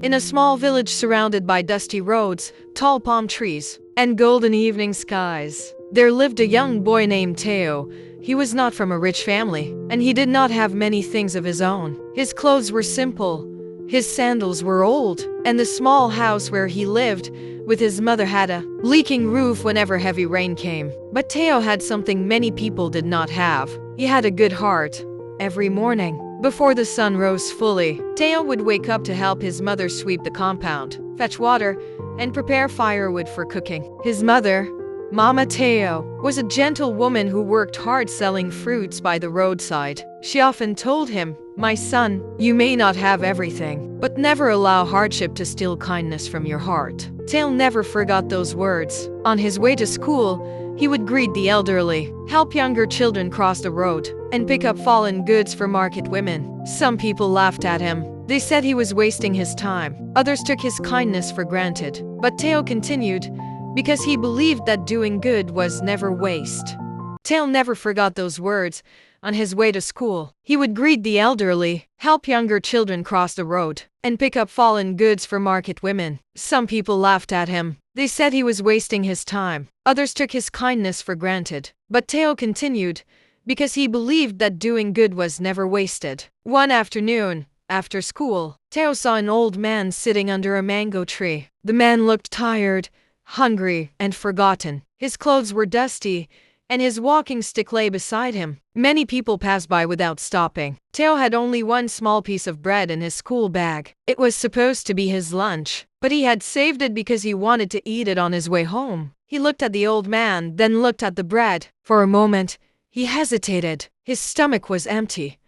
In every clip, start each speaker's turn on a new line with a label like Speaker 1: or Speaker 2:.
Speaker 1: In a small village surrounded by dusty roads, tall palm trees, and golden evening skies, there lived a young boy named Teo. He was not from a rich family, and he did not have many things of his own. His clothes were simple, his sandals were old, and the small house where he lived with his mother had a leaking roof whenever heavy rain came. But Teo had something many people did not have. He had a good heart. Every morning, before the sun rose fully, Teo would wake up to help his mother sweep the compound, fetch water, and prepare firewood for cooking. His mother, Mama Teo, was a gentle woman who worked hard selling fruits by the roadside. She often told him, "My son, you may not have everything, but never allow hardship to steal kindness from your heart." Teo never forgot those words. On his way to school, he would greet the elderly, help younger children cross the road, and pick up fallen goods for market women. Some people laughed at him. They said he was wasting his time. Others took his kindness for granted. But Teo continued, because he believed that doing good was never waste. Teo never forgot those words. On his way to school, he would greet the elderly, help younger children cross the road, and pick up fallen goods for market women. Some people laughed at him. They said he was wasting his time. Others took his kindness for granted. But Teo continued, because he believed that doing good was never wasted. One afternoon, after school, Teo saw an old man sitting under a mango tree. The man looked tired, hungry, and forgotten. His clothes were dusty, and his walking stick lay beside him. Many people passed by without stopping. Teo had only one small piece of bread in his school bag. It was supposed to be his lunch, but he had saved it because he wanted to eat it on his way home. He looked at the old man, then looked at the bread. For a moment, he hesitated. His stomach was empty,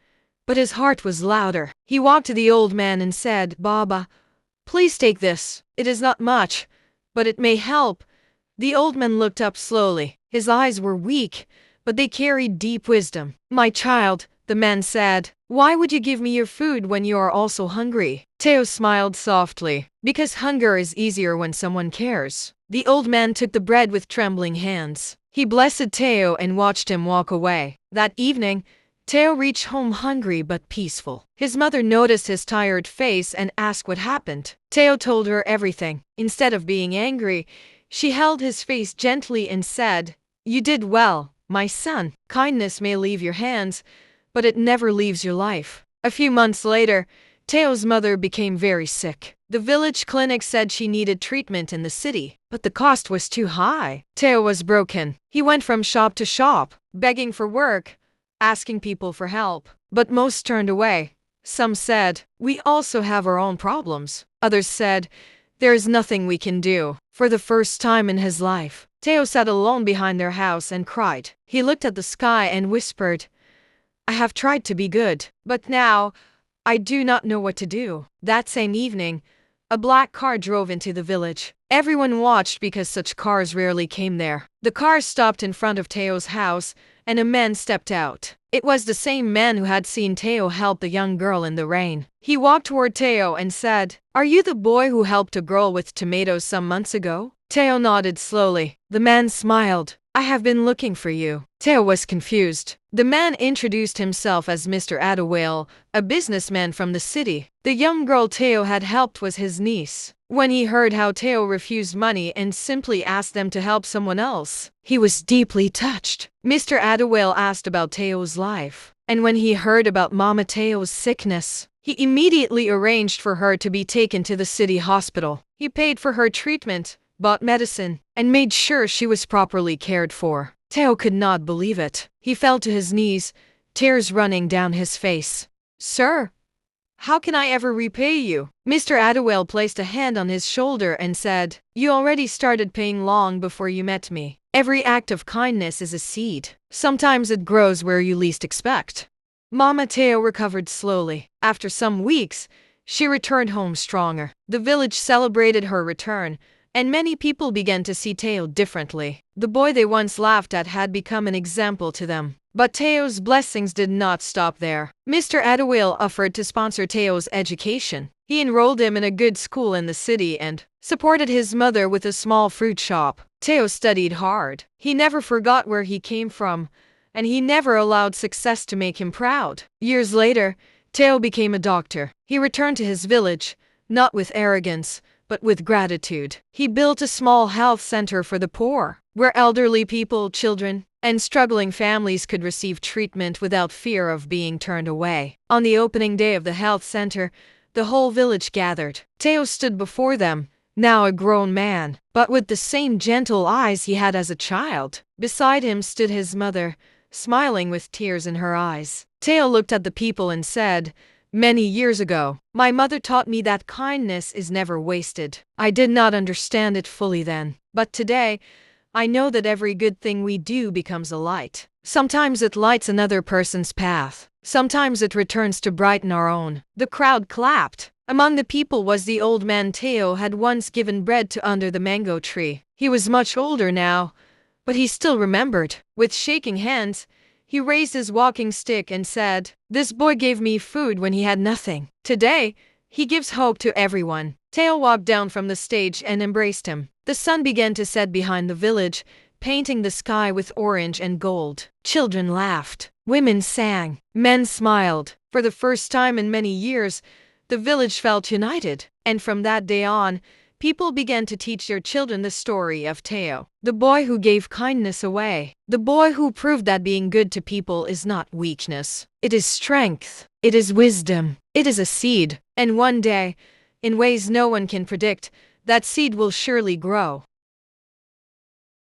Speaker 1: but his heart was louder. He walked to the old man and said, "Baba, please take this. It is not much, but it may help." The old man looked up slowly. His eyes were weak, but they carried deep wisdom. "My child," the man said, "why would you give me your food when you are also hungry?" Teo smiled softly, because hunger is easier when someone cares. The old man took the bread with trembling hands. He blessed Teo and watched him walk away. That evening, Teo reached home hungry but peaceful. His mother noticed his tired face and asked what happened. Teo told her everything. Instead of being angry, she held his face gently and said, "You did well, my son. Kindness may leave your hands, but it never leaves your life." A few months later, Teo's mother became very sick. The village clinic said she needed treatment in the city, but the cost was too high. Teo was broken. He went from shop to shop, begging for work, asking people for help, but most turned away. Some said, "We also have our own problems." Others said, "There is nothing we can do." For the first time in his life, Teo sat alone behind their house and cried. He looked at the sky and whispered, "I have tried to be good, but now I do not know what to do." That same evening, a black car drove into the village. Everyone watched because such cars rarely came there. The car stopped in front of Teo's house, and a man stepped out. It was the same man who had seen Teo help the young girl in the rain. He walked toward Teo and said, "Are you the boy who helped a girl with tomatoes some months ago?" Teo nodded slowly. The man smiled. "I have been looking for you." Teo was confused. The man introduced himself as Mr. Adawale, a businessman from the city. The young girl Teo had helped was his niece. When he heard how Teo refused money and simply asked them to help someone else, he was deeply touched. Mr. Adawale asked about Teo's life, and when he heard about Mama Teo's sickness, he immediately arranged for her to be taken to the city hospital. He paid for her treatment, bought medicine, and made sure she was properly cared for. Teo could not believe it. He fell to his knees, tears running down his face. "Sir, how can I ever repay you?" Mr. Adawale placed a hand on his shoulder and said, "You already started paying long before you met me. Every act of kindness is a seed. Sometimes it grows where you least expect." Mama Teo recovered slowly. After some weeks, she returned home stronger. The village celebrated her return, and many people began to see Teo differently. The boy they once laughed at had become an example to them. But Teo's blessings did not stop there. Mr. Adawale offered to sponsor Teo's education. He enrolled him in a good school in the city and supported his mother with a small fruit shop. Teo studied hard. He never forgot where he came from, and he never allowed success to make him proud. Years later, Teo became a doctor. He returned to his village, not with arrogance, but with gratitude. He built a small health center for the poor, where elderly people, children, and struggling families could receive treatment without fear of being turned away. On the opening day of the health center, the whole village gathered. Teo stood before them, now a grown man, but with the same gentle eyes he had as a child. Beside him stood his mother, smiling with tears in her eyes. Teo looked at the people and said, "Many years ago, my mother taught me that kindness is never wasted. I did not understand it fully then, but today, I know that every good thing we do becomes a light. Sometimes it lights another person's path. Sometimes it returns to brighten our own." The crowd clapped. Among the people was the old man Teo had once given bread to under the mango tree. He was much older now, but he still remembered. With shaking hands, he raised his walking stick and said, "This boy gave me food when he had nothing. Today, he gives hope to everyone." Teo walked down from the stage and embraced him. The sun began to set behind the village, painting the sky with orange and gold. Children laughed. Women sang. Men smiled. For the first time in many years, the village felt united. And from that day on, people began to teach their children the story of Teo, the boy who gave kindness away. The boy who proved that being good to people is not weakness. It is strength. It is wisdom. It is a seed. And one day, in ways no one can predict, that seed will surely grow.